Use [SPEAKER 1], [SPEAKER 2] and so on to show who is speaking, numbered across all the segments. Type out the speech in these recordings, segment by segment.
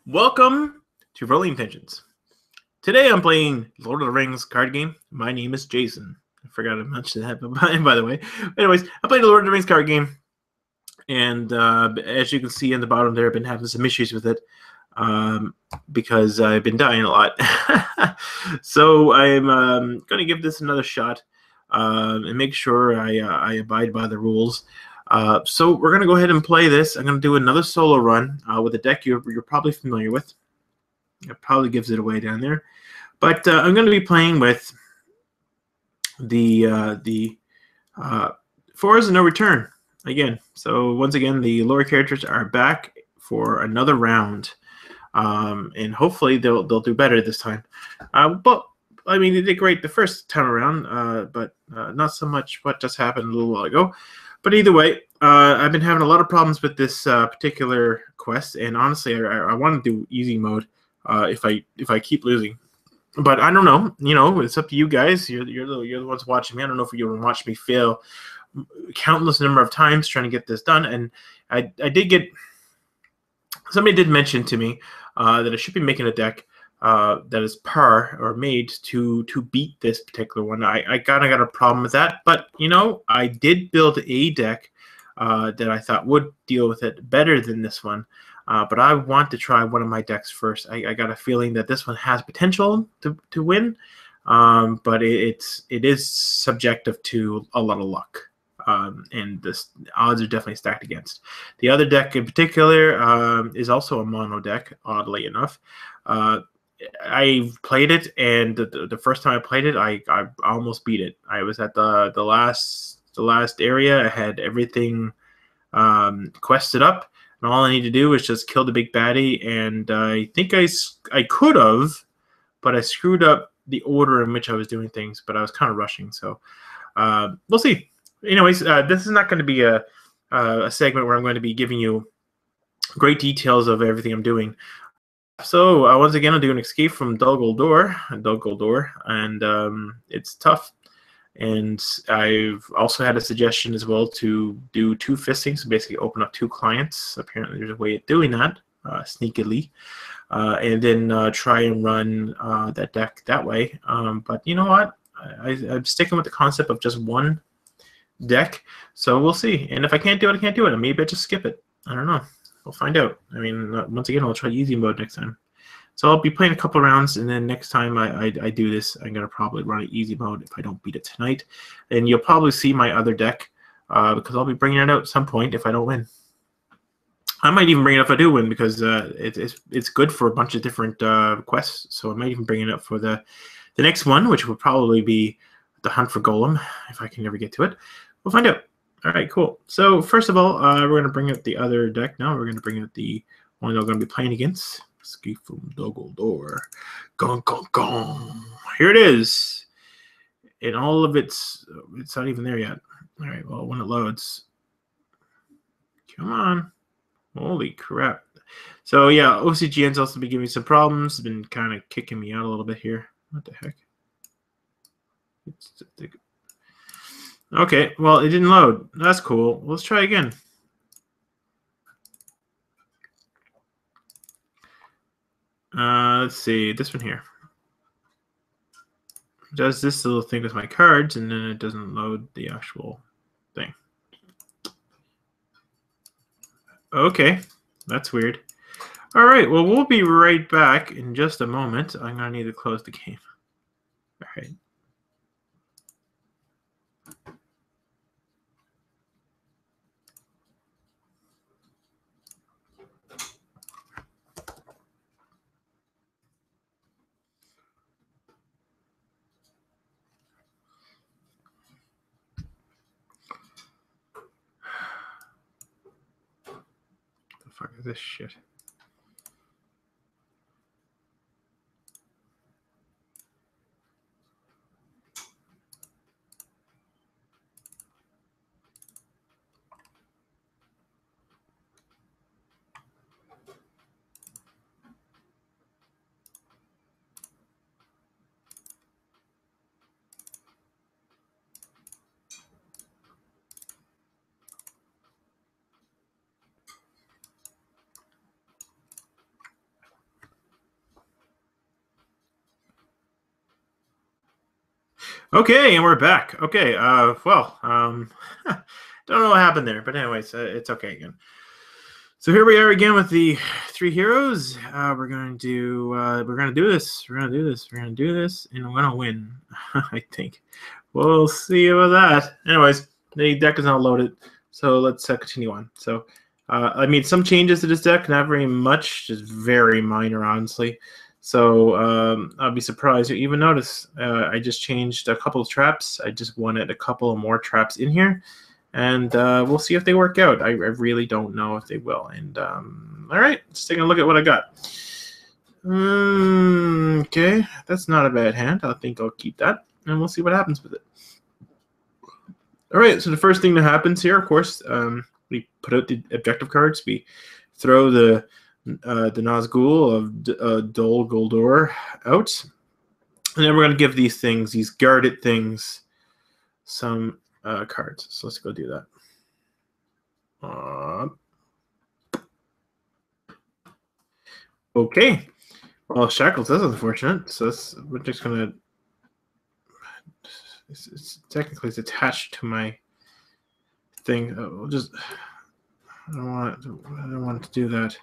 [SPEAKER 1] Welcome to Rolling Intentions. Today I'm playing Lord of the Rings card game. My name is Jason. I forgot to mention that, by the way. Anyways, I'm playing the Lord of the Rings card game, and as you can see in the bottom there, I've been having some issues with it because I've been dying a lot. So I'm going to give this another shot and make sure I abide by the rules. So we're going to go ahead and play this. I'm going to do another solo run with a deck you're probably familiar with. It probably gives it away down there. But I'm going to be playing with the Forest of No Return again. So once again, the lower characters are back for another round. And hopefully they'll do better this time. But I mean, they did great the first time around, but not so much what just happened a little while ago. But either way, I've been having a lot of problems with this particular quest, and honestly, I want to do easy mode if I keep losing. But I don't know. You know, it's up to you guys. You're the ones watching me. I don't know if you'll watch me fail countless number of times trying to get this done. And I did get somebody did mention to me that I should be making a deck that is par or made to beat this particular one. I kind of got a problem with that, but you know, I did build a deck that I thought would deal with it better than this one. But I want to try one of my decks first. I got a feeling that this one has potential to win, but it is subjective to a lot of luck. And the odds are definitely stacked against. The other deck in particular is also a mono deck, oddly enough. I played it, and the first time I played it, I almost beat it. I was at the last area. I had everything quested up, and all I need to do is just kill the big baddie. And I think I could have, but I screwed up the order in which I was doing things. But I was kind of rushing, so we'll see. Anyways, this is not going to be a segment where I'm going to be giving you great details of everything I'm doing. So once again, I'll do an escape from Guldur, and it's tough. And I've also had a suggestion as well to do 2 fisting, so basically open up 2 clients. Apparently there's a way of doing that sneakily, and then try and run that deck that way. But you know what? I'm sticking with the concept of just one deck, so we'll see. And if I can't do it, I can't do it. Maybe I just skip it. I don't know. We'll find out. I mean, once again, I'll try easy mode next time. So I'll be playing a couple rounds, and then next time I do this, I'm going to probably run an easy mode if I don't beat it tonight. And you'll probably see my other deck because I'll be bringing it out at some point if I don't win. I might even bring it up if I do win because it's good for a bunch of different quests. So I might even bring it up for the next one, which will probably be the Hunt for Golem, if I can never get to it. We'll find out. All right, cool. So first of all, we're going to bring out the other deck now. We're going to bring out the one that we're going to be playing against. Escape from Guldur. Gong, gong, gong. Here it is. And all of it's not even there yet. All right, well, when it loads. Come on. Holy crap. So, yeah, OCGN's also been giving me some problems. It's been kind of kicking me out a little bit here. What the heck? Okay, well, it didn't load. That's cool. Let's try again. Let's see, this one here. Does this little thing with my cards, and then it doesn't load the actual thing. Okay, that's weird. All right, well, we'll be right back in just a moment. I'm going to need to close the game. All right. The fuck is this shit? Okay, and we're back. Okay, well, don't know what happened there, but anyways, it's okay again. So here we are again with the three heroes. We're gonna do this. We're gonna do this. We're gonna do this, and we're gonna win. I think. We'll see about that. Anyways, the deck is not loaded, so let's continue on. So, I made some changes to this deck, not very much, just very minor, honestly. So I'll be surprised to even notice. I just changed a couple of traps. I just wanted a couple of more traps in here, and we'll see if they work out. I really don't know if they will. And all right, let's take a look at what I got. Okay, that's not a bad hand. I think I'll keep that, and we'll see what happens with it. All right, so the first thing that happens here, of course, we put out the objective cards. We throw the Nazgul of Dol Guldur out. And then we're going to give these things, these guarded things, some cards. So let's go do that. Okay. Well, Shackles, that's unfortunate. So we're just going to... Technically, it's attached to my thing. We'll just... I don't want to do that.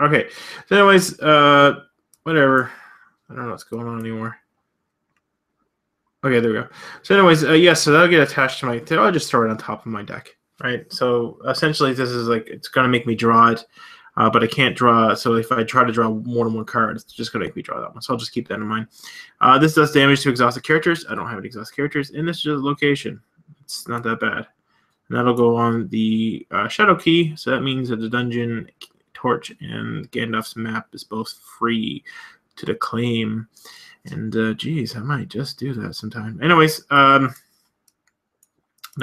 [SPEAKER 1] Okay. So anyways, whatever. I don't know what's going on anymore. Okay, there we go. So anyways, yes, so that'll get attached to my... I'll just throw it on top of my deck, right? So essentially, this is like, it's going to make me draw it, but I can't draw. So if I try to draw more than one card, it's just going to make me draw that one. So I'll just keep that in mind. This does damage to exhausted characters. I don't have any exhausted characters. And this is just a location. It's not that bad. And that'll go on the Shadow Key. So that means that the dungeon, torch, and Gandalf's map is both free to the claim. And geez, I might just do that sometime. Anyways, not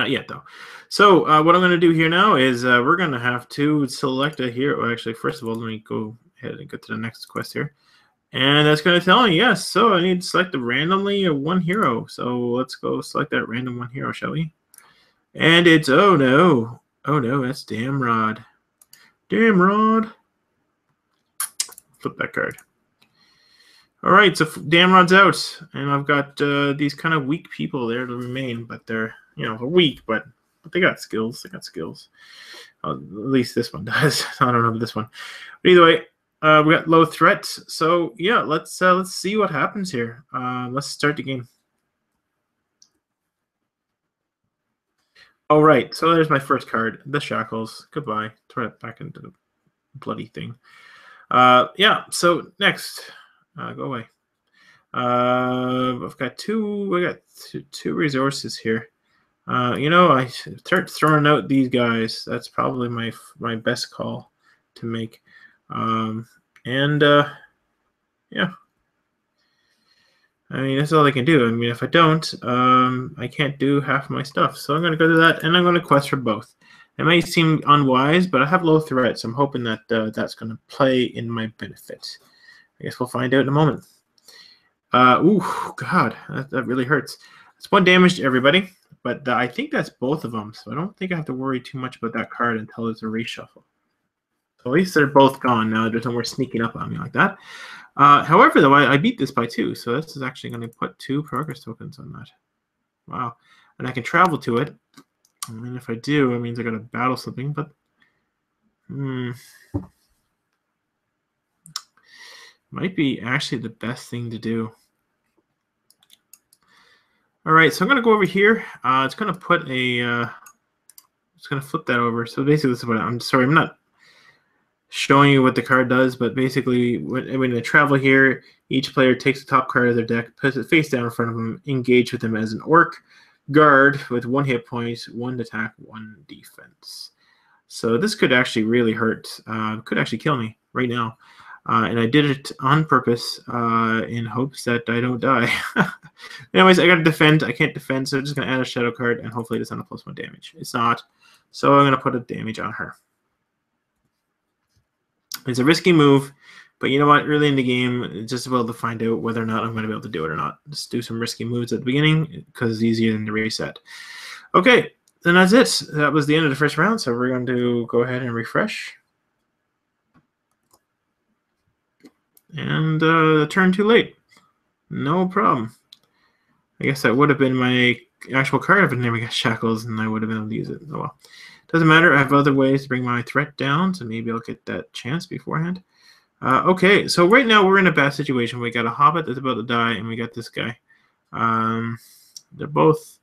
[SPEAKER 1] yet though. So what I'm going to do here now is we're going to have to select a hero. Well, actually, first of all, let me go ahead and get to the next quest here. And that's going to tell me, yes, so I need to select randomly one hero. So let's go select that random one hero, shall we? And it's, oh no, that's Damrod. Damrod. Flip that card. All right, so Damrod's out, and I've got these kind of weak people there to remain, but they're, they're weak, but they got skills. They got skills. At least this one does. I don't know about this one. But either way, we got low threats. So yeah, let's see what happens here. Let's start the game. All right, so there's my first card, the Shackles. Goodbye. Throw it back into the bloody thing. Yeah. So next. Go away. I've got two resources here. I start throwing out these guys. That's probably my best call to make. Yeah. I mean, that's all I can do. I mean, if I don't, I can't do half my stuff. So I'm going to go to that, and I'm going to quest for both. It may seem unwise, but I have low threats. I'm hoping that that's going to play in my benefit. I guess we'll find out in a moment. Ooh, God, that really hurts. It's 1 damage to everybody, but I think that's both of them, so I don't think I have to worry too much about that card until it's a reshuffle. So at least they're both gone now. There's no more sneaking up on me like that. However, though, I beat this by 2, so this is actually going to put 2 progress tokens on that. Wow. And I can travel to it. And if I do, it means I got to battle something, but... might be actually the best thing to do. All right, so I'm going to go over here. It's going to put a... it's going to flip that over. So basically, this is what I'm sorry, I'm not showing you what the card does, but basically, when I travel here, each player takes the top card of their deck, puts it face down in front of them, engage with them as an orc guard with 1 hit point, 1 attack, 1 defense. So this could actually really hurt. Could actually kill me right now. And I did it on purpose in hopes that I don't die. Anyways, I got to defend. I can't defend, so I'm just going to add a shadow card, and hopefully it's not a +1 damage. It's not. So I'm going to put a damage on her. It's a risky move, but you know what? Early in the game, it's just about to find out whether or not I'm going to be able to do it or not. Just do some risky moves at the beginning because it's easier than the reset. Okay, then that's it. That was the end of the first round, so we're going to go ahead and refresh. And the turn too late. No problem. I guess that would have been my actual card if it never got shackles, and I would have been able to use it. Oh well. Doesn't matter. I have other ways to bring my threat down, so maybe I'll get that chance beforehand. Okay, so right now we're in a bad situation. We got a hobbit that's about to die, and we got this guy. They're both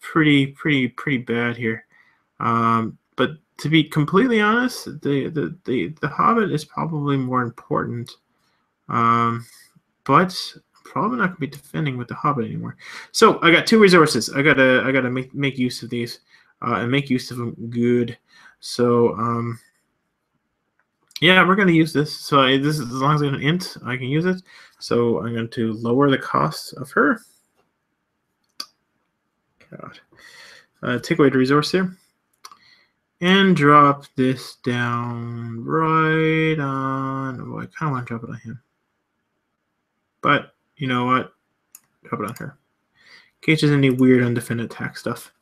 [SPEAKER 1] pretty bad here. But to be completely honest, the hobbit is probably more important. But probably not going to be defending with the hobbit anymore. So I got 2 resources. I gotta make use of these and make use of them good. So yeah, we're going to use this. So this is, as long as I have an int, I can use it. So I'm going to lower the cost of her. God. Take away the resource here. And drop this down right on... Oh, I kind of want to drop it on him. But you know what? Drop it on her. In case there's any weird undefended attack stuff.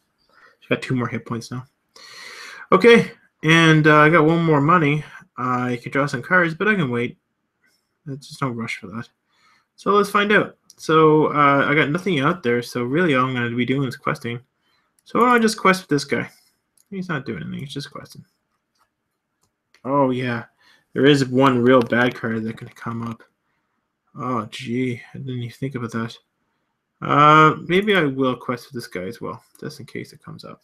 [SPEAKER 1] She's got 2 more hit points now. Okay, and I got 1 more money. I can draw some cards, but I can wait. There's just no rush for that. So let's find out. So I got nothing out there, so really all I'm going to be doing is questing. So why don't I just quest with this guy? He's not doing anything, he's just questing. Oh yeah, there is 1 real bad card that can come up. Oh gee, I didn't even think about that. Maybe I will quest with this guy as well, just in case it comes up.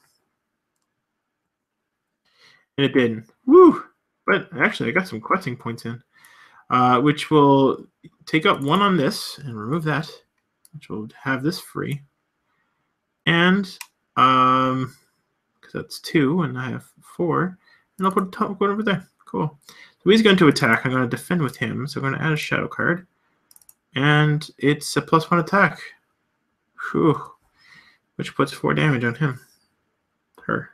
[SPEAKER 1] And it didn't. Woo! But actually, I got some questing points in, which will take up 1 on this and remove that, which will have this free. And because that's 2, and I have 4, and I'll put a top one over there. Cool. So he's going to attack. I'm going to defend with him. So I'm going to add a shadow card, and it's a +1 attack. Whew. Which puts 4 damage on him. Her.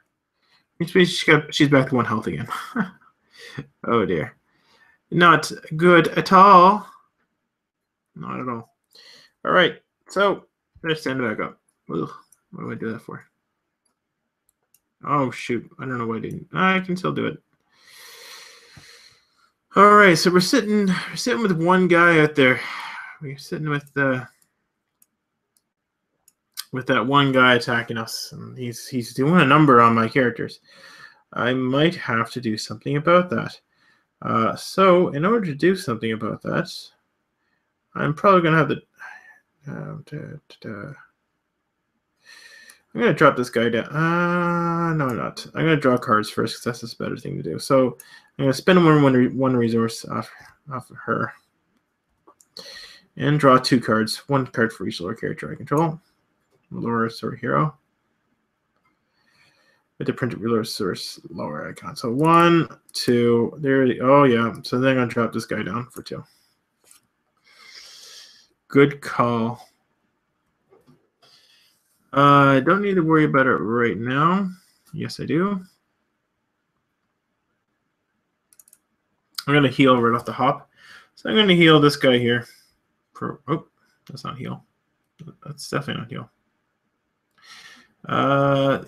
[SPEAKER 1] Which means she's back to 1 health again. Oh dear. Not good at all. Not at all. All right. So let's stand back up. Ugh. What do I do that for? Oh shoot. I don't know why I didn't. I can still do it. All right. So we're sitting with 1 guy out there. We're sitting with that 1 guy attacking us, and he's doing a number on my characters. I might have to do something about that. So in order to do something about that, I'm probably going to have to... I'm going to drop this guy down. No, I'm not. I'm going to draw cards first because that's just a better thing to do. So I'm going to spend one resource off of her. And draw 2 cards. 1 card for each lower character I control. Lower or hero. With the printed ruler source lower icon. So 1, 2, there. Oh yeah. So then I'm gonna drop this guy down for 2. Good call. I don't need to worry about it right now. Yes, I do. I'm gonna heal right off the hop. So I'm gonna heal this guy here. Oh, that's not heal. That's definitely not heal.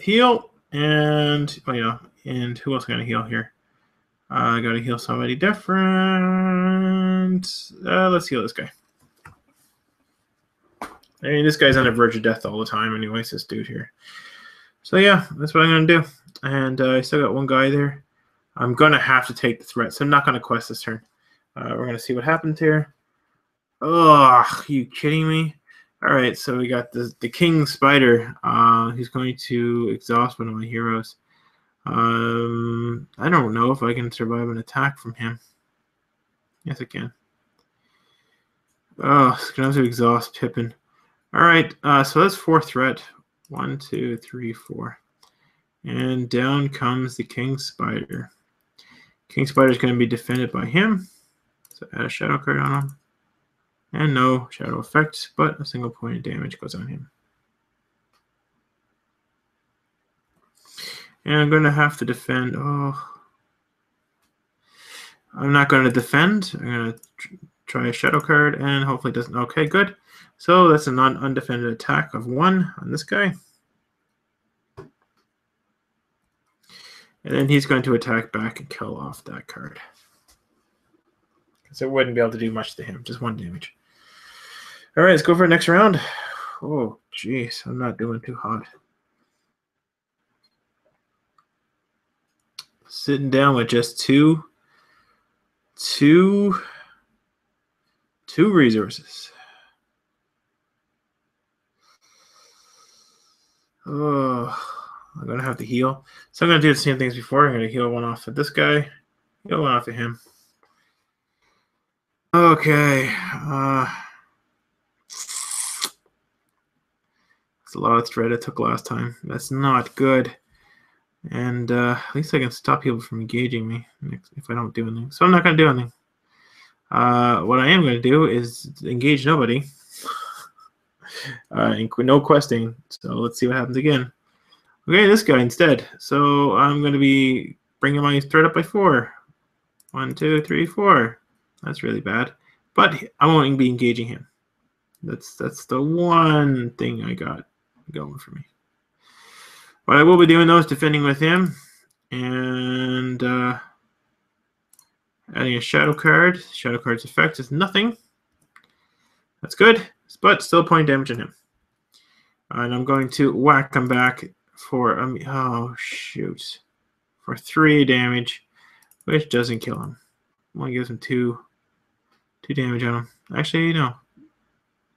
[SPEAKER 1] Heal. And oh yeah, and who else am I gonna heal here? I gotta heal somebody different. Let's heal this guy. I mean, this guy's on the verge of death all the time, anyways. This dude here. So yeah, that's what I'm gonna do. And I still got 1 guy there. I'm gonna have to take the threat, so I'm not gonna quest this turn. We're gonna see what happens here. Oh, you kidding me? All right, so we got the King Spider. He's going to exhaust 1 of my heroes. I don't know if I can survive an attack from him. Yes, I can. Oh, it's going to have to exhaust Pippin. All right, so that's 4 threat. 1, 2, 3, 4. And down comes the King Spider. King Spider is going to be defended by him. So add a shadow card on him. And no shadow effect, but a single point of damage goes on him. And I'm going to have to defend. Oh, I'm not going to defend. I'm going to try a shadow card, and hopefully it doesn't. Okay, good. So that's a undefended attack of 1 on this guy. And then he's going to attack back and kill off that card. So it wouldn't be able to do much to him. Just 1 damage. All right, let's go for the next round. Oh, jeez. I'm not doing too hot. Sitting down with just two resources. Oh, I'm going to have to heal. So I'm going to do the same things before. I'm going to heal one off of this guy. Heal one off of him. Okay. That's a lot of thread I took last time. That's not good. And at least I can stop people from engaging me if I don't do anything. So I'm not going to do anything. What I am going to do is engage nobody. No questing. So let's see what happens again. Okay, this guy instead. So I'm going to be bringing my thread up by 4. 1, 2, 3, 4. That's really bad. But I won't be engaging him. That's the one thing I got going for me. What I will be doing, though, is defending with him. And adding a shadow card. Shadow card's effect is nothing. That's good. But still point damage on him. And I'm going to whack him back for, oh, shoot. For 3 damage, which doesn't kill him. Only gives him 2 damage on him. Actually, no.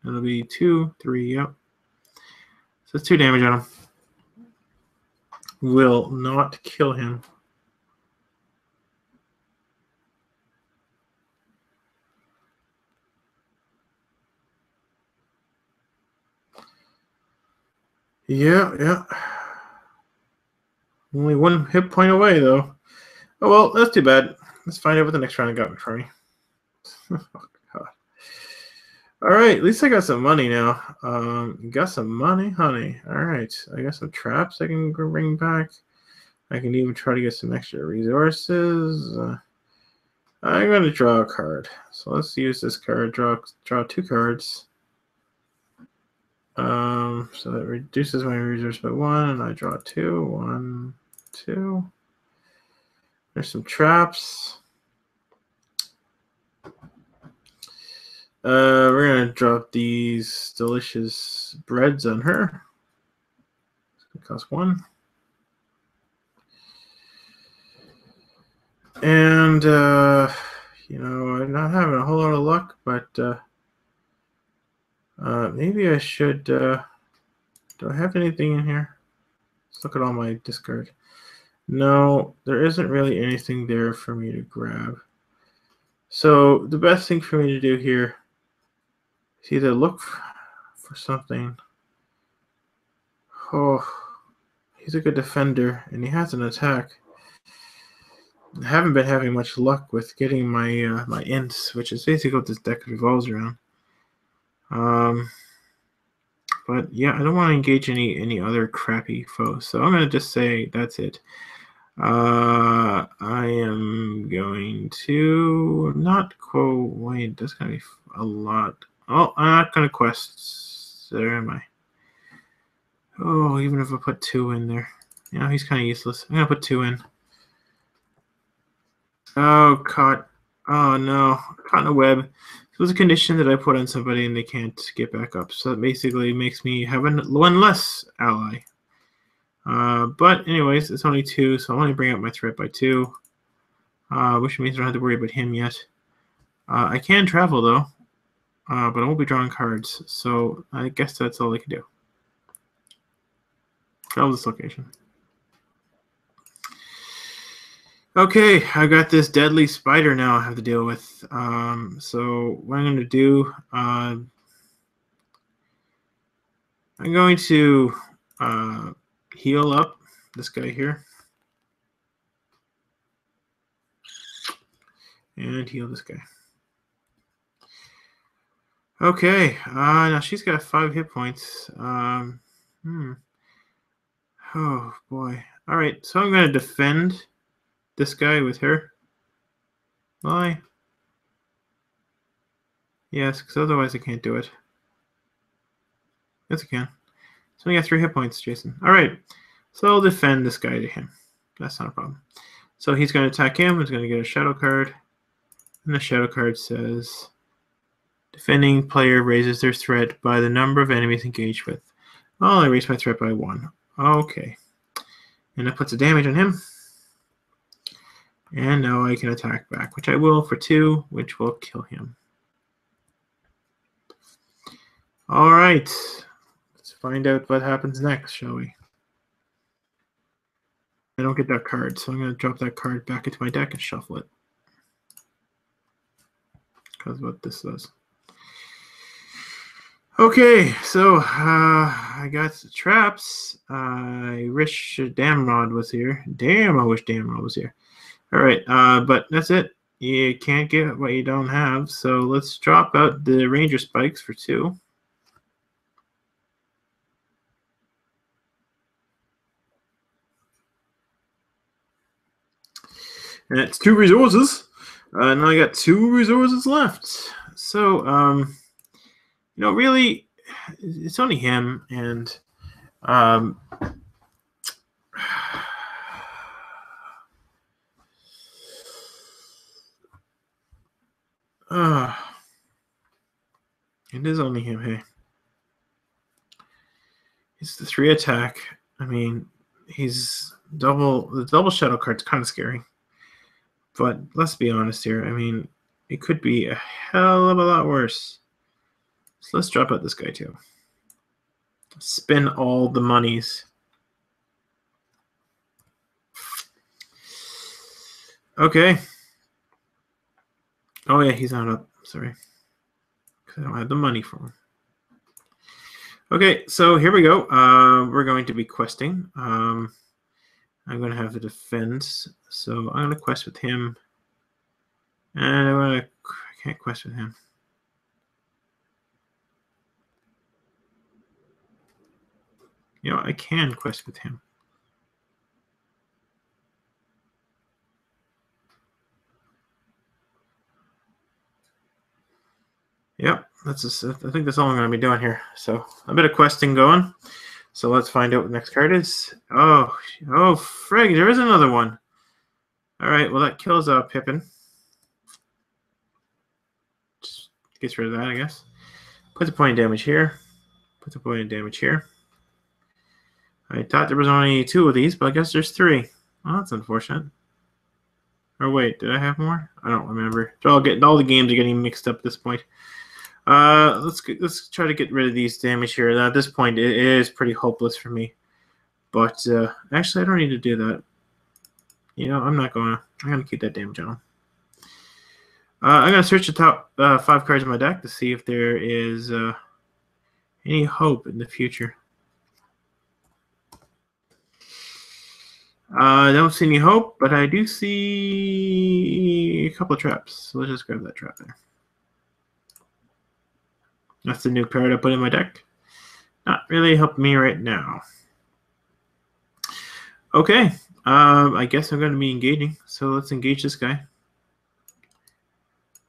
[SPEAKER 1] It'll be 2, 3, yep. So it's 2 damage on him. Will not kill him. Yeah. Only 1 hit point away, though. Oh, well, that's too bad. Let's find out what the next round got for me. Oh, God. All right, at least I got some money now. Got some money, honey. All right, I got some traps I can bring back. I can even try to get some extra resources. I'm going to draw a card. So let's use this card. Draw 2 cards. So that reduces my resource by 1, and I draw 2. 1, 2. There's some traps. We're gonna drop these delicious breads on her. It's gonna cost 1. And you know, I'm not having a whole lot of luck, but maybe I should. Do I have anything in here? Let's look at all my discard. No, there isn't really anything there for me to grab. So the best thing for me to do here is either look for something. Oh, he's a good defender, and he has an attack. I haven't been having much luck with getting my my ints, which is basically what this deck revolves around. But yeah, I don't want to engage any other crappy foes, so I'm gonna just say that's it. I am going to not quote. Wait, that's gonna be a lot. Oh, I'm not gonna quest. There am I? Oh, even if I put 2 in there, you know, he's kind of useless. I'm gonna put 2 in. Oh, caught. Oh no, caught in a web. It was a condition that I put on somebody and they can't get back up. So it basically makes me have 1 less ally. But anyways, it's only 2, so I'll only bring up my threat by 2. Which means I don't have to worry about him yet. I can travel though, but I won't be drawing cards. So I guess that's all I can do. Travel this location. Okay, I got this deadly spider now I have to deal with. So what I'm going to do, I'm going to heal up this guy here. And heal this guy. Okay, now she's got 5 hit points. Oh, boy. All right, so I'm going to defend this guy with her. Why? Yes, because otherwise I can't do it. Yes, I can. So I got 3 hit points, Jason. All right, so I'll defend this guy to him. That's not a problem. So he's going to attack him. He's going to get a shadow card. And the shadow card says, defending player raises their threat by the number of enemies engaged with. Oh, I raised my threat by 1. Okay. And it puts a damage on him. And now I can attack back, which I will for 2, which will kill him. All right. Let's find out what happens next, shall we? I don't get that card, so I'm going to drop that card back into my deck and shuffle it. Because what this does. Okay, so I got the traps. I wish Damrod was here. Damn, I wish Damrod was here. All right, but that's it. You can't get what you don't have, so let's drop out the Ranger Spikes for 2. And it's 2 resources. Now I got 2 resources left. So, you know, really, it's only him, and it is only him, hey. It's the 3 attack. I mean, he's the double shadow card's kind of scary. But let's be honest here. I mean, it could be a hell of a lot worse. So let's drop out this guy too. Spend all the monies. Okay. Oh yeah, he's not up. Sorry. Because I don't have the money for him. Okay, so here we go. We're going to be questing. I'm going to have to defend. So I'm going to quest with him. And I can't quest with him. You know, I can quest with him. Yep, that's just, I think that's all I'm going to be doing here. So a bit of questing going. So let's find out what the next card is. Oh, frig, there is another one. All right, well, that kills Pippin. Just gets rid of that, I guess. Puts a point of damage here. Puts a point of damage here. I thought there was only 2 of these, but I guess there's 3. Well, that's unfortunate. Or wait, did I have more? I don't remember. All the games are getting mixed up at this point. Let's try to get rid of these damage here. Now, at this point, it is pretty hopeless for me. But actually, I don't need to do that. You know, I'm gonna keep that damage on. I'm gonna search the top 5 cards in my deck to see if there is any hope in the future. I don't see any hope, but I do see a couple of traps. So let's just grab that trap there. That's the new card I put in my deck. Not really helping me right now. Okay, I guess I'm going to be engaging. So let's engage this guy.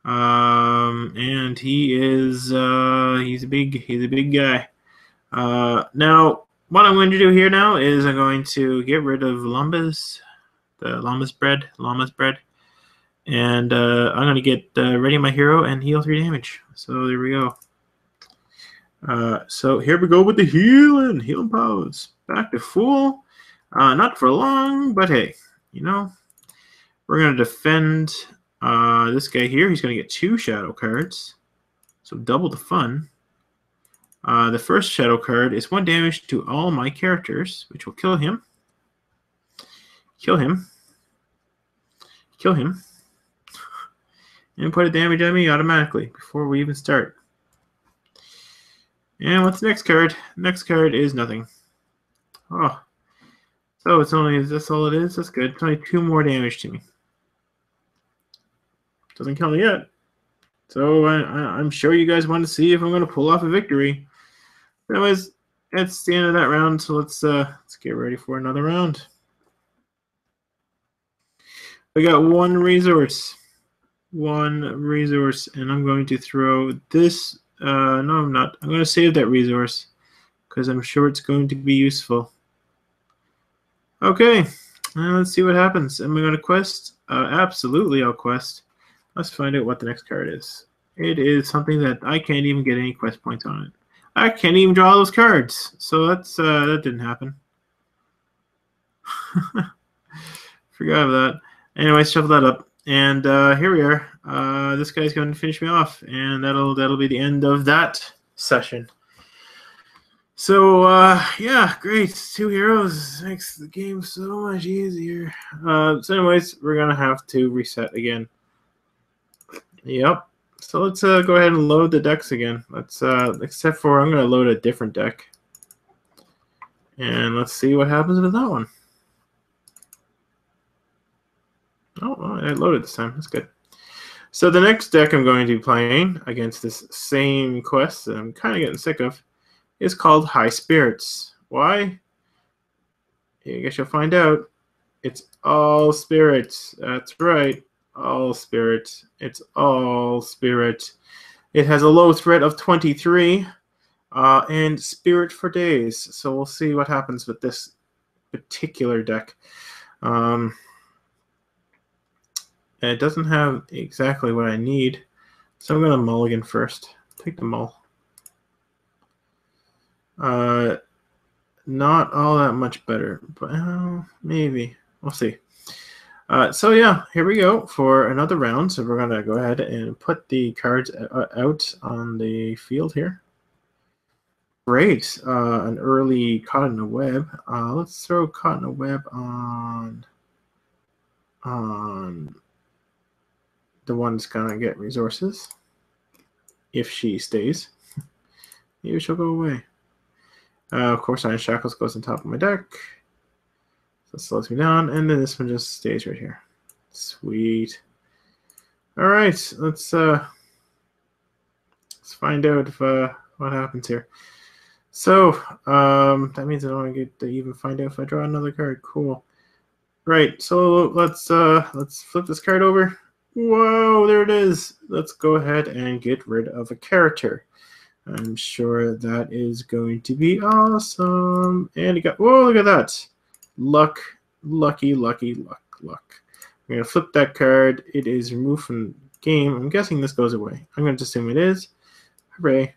[SPEAKER 1] And he is he's a big guy. Now what I'm going to do here now is I'm going to get rid of llama's bread, and I'm going to get ready my hero and heal 3 damage. So there we go. So here we go with the healing powers. Back to full. Not for long, but hey, you know, we're going to defend this guy here. He's going to get 2 shadow cards, so double the fun. The first shadow card is 1 damage to all my characters, which will kill him. Kill him. And put a damage on me automatically before we even start. And what's the next card? Next card is nothing. Oh. So that's all it is? That's good. It's only 2 more damage to me. Doesn't kill me yet. So I'm sure you guys want to see if I'm going to pull off a victory. Anyways, that's the end of that round. So let's get ready for another round. We got 1 resource. 1 resource, and I'm going to throw this. No, I'm not. I'm going to save that resource because I'm sure it's going to be useful. Okay, let's see what happens. Am I going to quest? Absolutely, I'll quest. Let's find out what the next card is. It is something that I can't even get any quest points on it. I can't even draw those cards, so that didn't happen. Forgot about that. Anyway, shuffle that up, and here we are. This guy's going to finish me off, and that'll be the end of that session. So yeah, great. 2 heroes makes the game so much easier. So anyways, we're gonna have to reset again. Yep. So let's go ahead and load the decks again. Let's except for I'm gonna load a different deck, and let's see what happens with that one. Oh, well, I loaded this time. That's good. So the next deck I'm going to be playing against this same quest that I'm kind of getting sick of is called High Spirits. Why? I guess you'll find out. It's all spirits. That's right. All spirits. It's all spirit. It has a low threat of 23 and spirit for days. So we'll see what happens with this particular deck. It doesn't have exactly what I need. So I'm going to mulligan first. Take the mull. Not all that much better, but maybe. We'll see. So yeah, here we go for another round. So we're going to go ahead and put the cards out on the field here. Great. An early Caught in a Web. Let's throw Caught in a Web on the one that's going to get resources. If she stays. Maybe she'll go away. Of course, Iron Shackles goes on top of my deck. So it slows me down. And then this one just stays right here. Sweet. All right. Let's find out if, what happens here. So that means I don't get to even find out if I draw another card. Cool. Right. So let's flip this card over. Whoa, there it is. Let's go ahead and get rid of a character. I'm sure that is going to be awesome. And it got, whoa, look at that. Luck, lucky, lucky, luck, luck. I'm going to flip that card. It is removed from the game. I'm guessing this goes away. I'm going to assume it is. Hooray.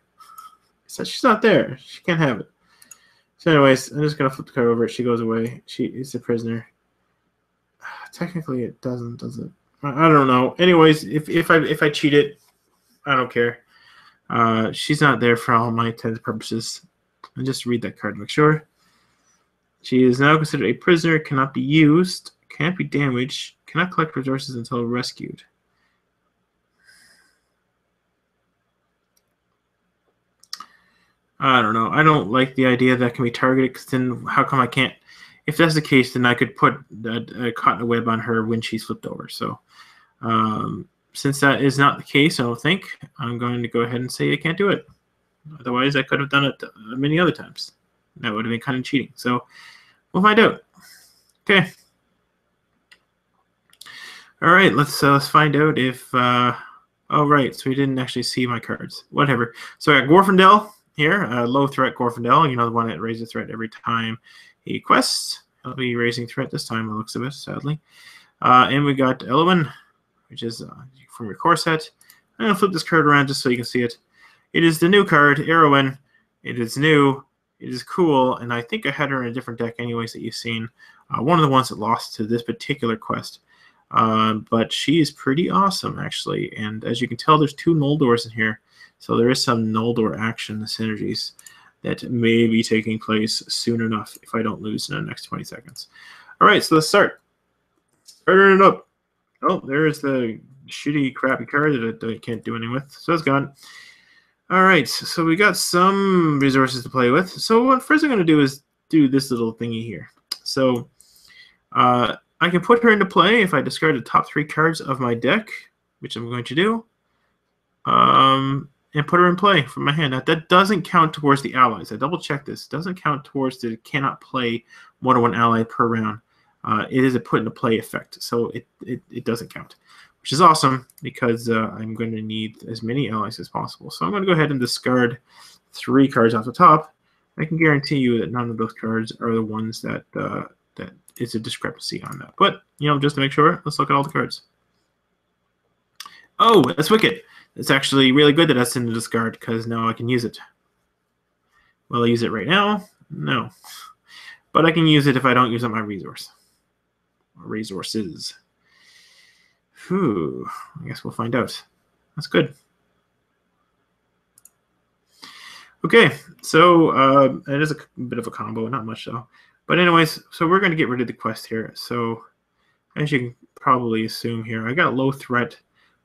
[SPEAKER 1] So she's not there. She can't have it. So anyways, I'm just going to flip the card over. She goes away. She is a prisoner. Technically, it doesn't, does it? I don't know. Anyways, if I cheat it, I don't care. She's not there for all my intents and purposes. And just read that card to make sure. She is now considered a prisoner, cannot be used, can't be damaged, cannot collect resources until rescued. I don't know. I don't like the idea that can be targeted, because then how come I can't? If that's the case, then I could put a Caught in a Web on her when she's flipped over. So since that is not the case, I don't think, I'm going to go ahead and say I can't do it. Otherwise, I could have done it many other times. That would have been kind of cheating. So we'll find out. Okay. All right, let's find out if... oh, right, so we didn't actually see my cards. Whatever. So I got Glorfindel here, low threat Glorfindel. You know, the one that raises threat every time he quests. He'll be raising threat this time, it looks of it, sadly. And we got Elwyn, which is from your core set. I'm going to flip this card around just so you can see it. It is the new card, Erowyn. It is new. It is cool, and I think I had her in a different deck anyways that you've seen. One of the ones that lost to this particular quest. But she is pretty awesome, actually. And as you can tell, there's 2 Noldors in here. So there is some Noldor action synergies that may be taking place soon enough if I don't lose in the next 20 seconds. All right, so let's start. Starting it up. Oh, there's the shitty, crappy card that I can't do anything with. So it's gone. All right, so we got some resources to play with. So what first I'm going to do is do this little thingy here. So I can put her into play if I discard the top 3 cards of my deck, which I'm going to do, and put her in play from my hand. Now, that doesn't count towards the allies. I double-checked this. It doesn't count towards the cannot play more than 1 ally per round. It is a put-into-play effect, so it doesn't count, which is awesome because I'm going to need as many allies as possible. So I'm going to go ahead and discard 3 cards off the top. I can guarantee you that none of those cards are the ones that that is a discrepancy on that. But, you know, just to make sure, let's look at all the cards. Oh, that's wicked. It's actually really good that that's in the discard because now I can use it. Will I use it right now? No. But I can use it if I don't use up my resource. Resources. Whew. I guess we'll find out. That's good. Okay, so it is a bit of a combo, not much though. But anyways, so we're going to get rid of the quest here. So as you can probably assume here, I got low threat.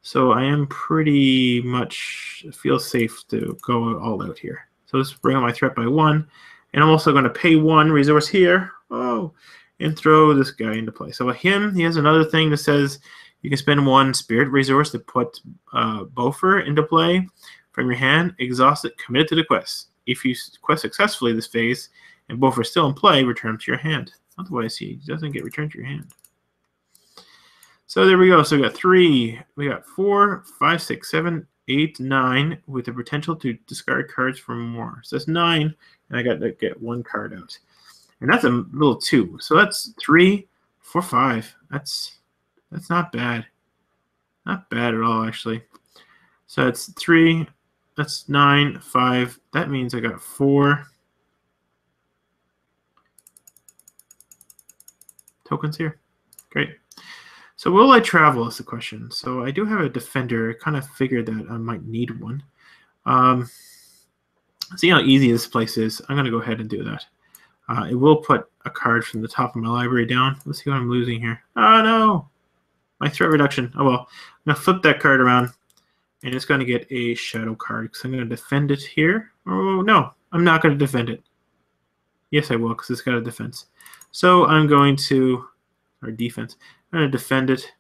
[SPEAKER 1] So I am pretty much feel safe to go all out here. So let's bring up my threat by 1. And I'm also going to pay 1 resource here. Oh, and throw this guy into play. So with him, he has another thing that says you can spend 1 spirit resource to put Bofur into play from your hand. Exhaust it, commit it to the quest. If you quest successfully this phase and Bofur is still in play, return him to your hand. Otherwise, he doesn't get returned to your hand. So there we go. So we got 3, we got 4, 5, 6, 7, 8, 9 with the potential to discard cards for more. So that's 9, and I got to get 1 card out. And that's a little 2. So that's 3, 4, 5. That's not bad. Not bad at all, actually. So that's 3, that's 9, 5. That means I got 4 tokens here. Great. So will I travel is the question. So I do have a defender. I kind of figured that I might need one. See how easy this place is. I'm going to go ahead and do that. It will put a card from the top of my library down. Let's see what I'm losing here. Oh, no. My threat reduction. Oh, well. I'm going to flip that card around. And it's going to get a shadow card. So I'm going to defend it here. Oh, no. I'm not going to defend it. Yes, I will, because it's got a defense. So I'm going to... Or defense. I'm going to defend it.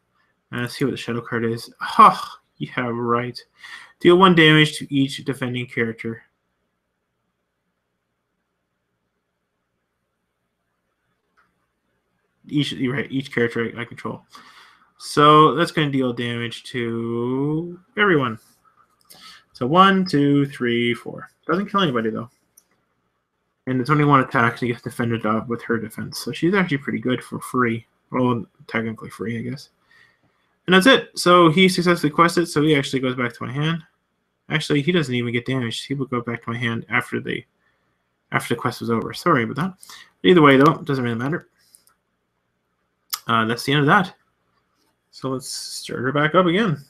[SPEAKER 1] And see what the shadow card is. Oh, yeah, right. Deal 1 damage to each defending character. Each character I control. So that's going to deal damage to everyone. So 1, 2, 3, 4. Doesn't kill anybody though. And it's only 1 attack to get defended up with her defense. So she's actually pretty good for free. Well, technically free, I guess. And that's it. So he successfully quested, so he actually goes back to my hand. Actually, he doesn't even get damaged. He will go back to my hand after the quest was over. Sorry about that. Either way, though, it doesn't really matter. That's the end of that. So let's start her back up again.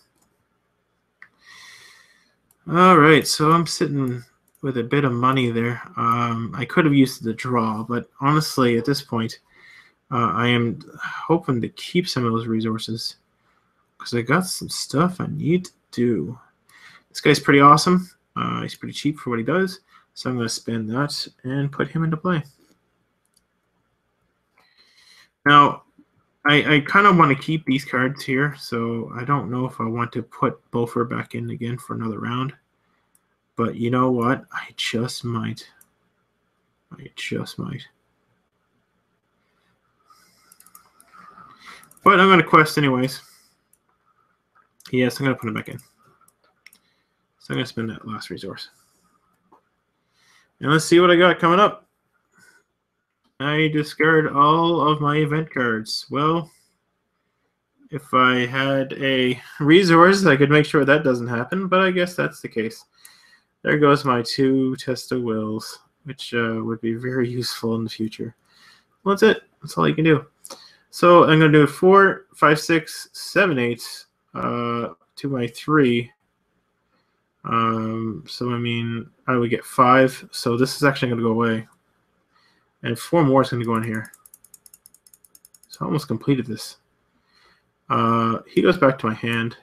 [SPEAKER 1] All right, so I'm sitting with a bit of money there. I could have used the draw, but honestly, at this point, I am hoping to keep some of those resources because I got some stuff I need to do. This guy's pretty awesome. He's pretty cheap for what he does, so I'm going to spend that and put him into play. Now, I kind of want to keep these cards here, so I don't know if I want to put Bofur back in again for another round. But you know what? I just might. I just might. But I'm going to quest anyways. Yes, I'm going to put him back in. So I'm going to spend that last resource. And let's see what I got coming up. I discard all of my event cards. Well, if I had a resource, I could make sure that doesn't happen, but I guess that's the case. There goes my 2 Test of Wills, which would be very useful in the future. Well, that's it. That's all you can do. So I'm going to do 4, 5, 6, 7, 8 to my 3. So, I mean, I would get 5. So this is actually going to go away. And 4 more is going to go in here. So I almost completed this. He goes back to my hand.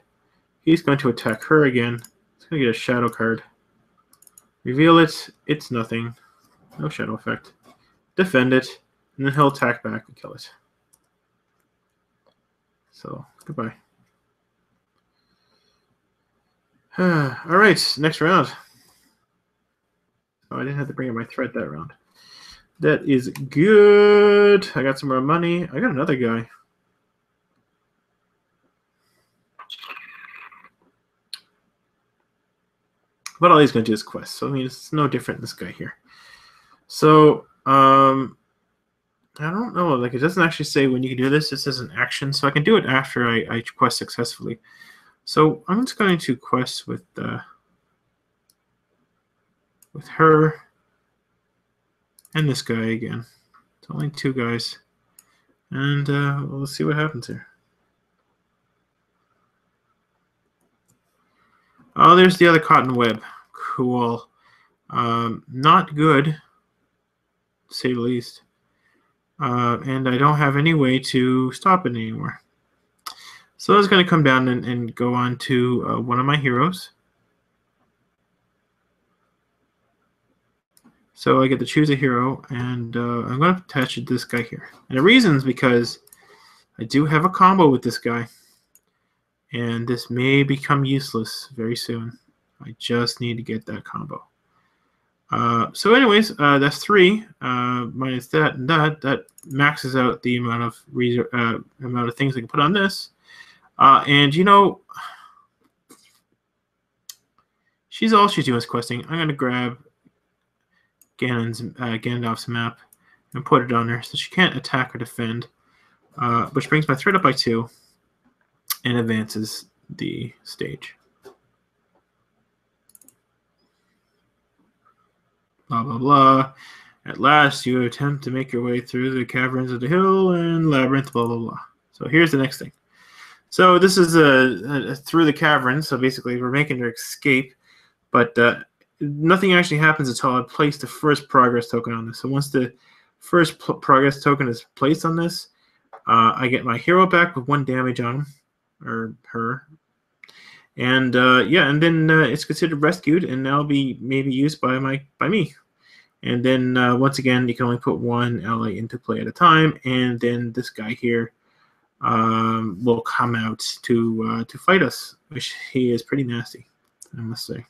[SPEAKER 1] He's going to attack her again. He's going to get a shadow card. Reveal it. It's nothing. No shadow effect. Defend it. And then he'll attack back and kill it. So, goodbye. All right, next round. Oh, I didn't have to bring in my threat that round. That is good. I got some more money. I got another guy. But all he's going to do is quest. So, I mean, it's no different than this guy here. So, I don't know. Like, it doesn't actually say when you can do this. It says an action. So I can do it after I quest successfully. So I'm just going to quest with her and this guy again. It's only 2 guys. And we'll see what happens here. Oh, there's the other cotton web. Cool. Not good, to say the least. And I don't have any way to stop it anymore. So I was going to come down and go on to one of my heroes. So I get to choose a hero, and I'm going to attach it to this guy here. And the reason is because I do have a combo with this guy. And this may become useless very soon. I just need to get that combo. So anyways, that's 3 minus that and that maxes out the amount of things I can put on this. And you know, all she's doing is questing. I'm gonna grab Gandalf's map and put it on her so she can't attack or defend, which brings my threat up by 2 and advances the stage. Blah, blah, blah. At last, you attempt to make your way through the caverns of the hill and labyrinth, blah, blah, blah. So here's the next thing. So this is through the caverns. So basically, we're making her escape. But nothing actually happens until I place the first progress token on this. So once the first progress token is placed on this, I get my hero back with 1 damage on him, or her. And yeah, and then it's considered rescued, and now be maybe used by me. And then once again, you can only put 1 ally into play at a time, and then this guy here will come out to fight us, which he is pretty nasty, I must say.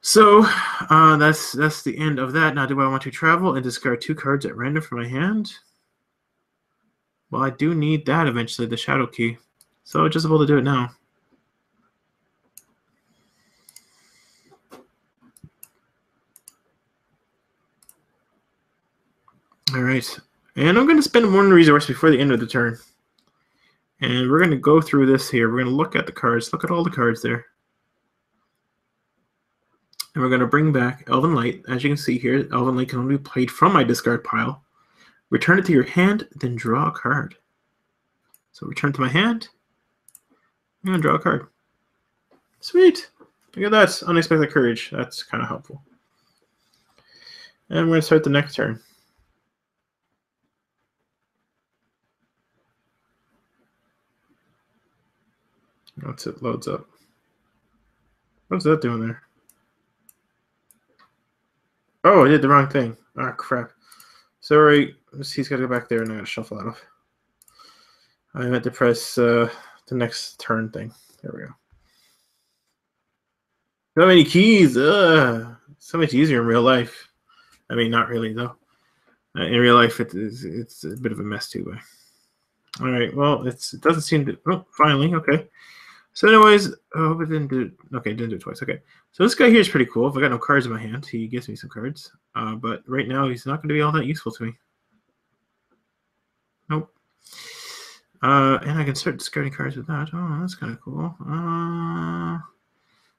[SPEAKER 1] So that's the end of that. Now, do I want to travel and discard 2 cards at random from my hand? Well, I do need that eventually, the Shadow Key. So just able to do it now. All right. And I'm going to spend 1 resource before the end of the turn. And we're going to go through this here. We're going to look at the cards. Look at all the cards there. And we're going to bring back Elven Light. As you can see here, Elven Light can only be played from my discard pile. Return it to your hand, then draw a card. So return to my hand. I'm going to draw a card. Sweet. Look at that. Unexpected Courage. That's kind of helpful. And we're going to start the next turn. Once it loads up. What's that doing there? Oh, I did the wrong thing. Ah, crap. Sorry. He's got to go back there, and I got to shuffle that off. I meant to press the next turn thing. There we go. So many keys. So much easier in real life. I mean, not really, though. In real life, it's a bit of a mess, too. But... All right. Well, it doesn't seem to... Oh, finally. Okay. So anyways, oh, but didn't do it. Okay, didn't do it twice. Okay. So this guy here is pretty cool. If I got no cards in my hand, he gives me some cards. But right now, he's not going to be all that useful to me. Nope. And I can start discarding cards with that. Oh, that's kind of cool.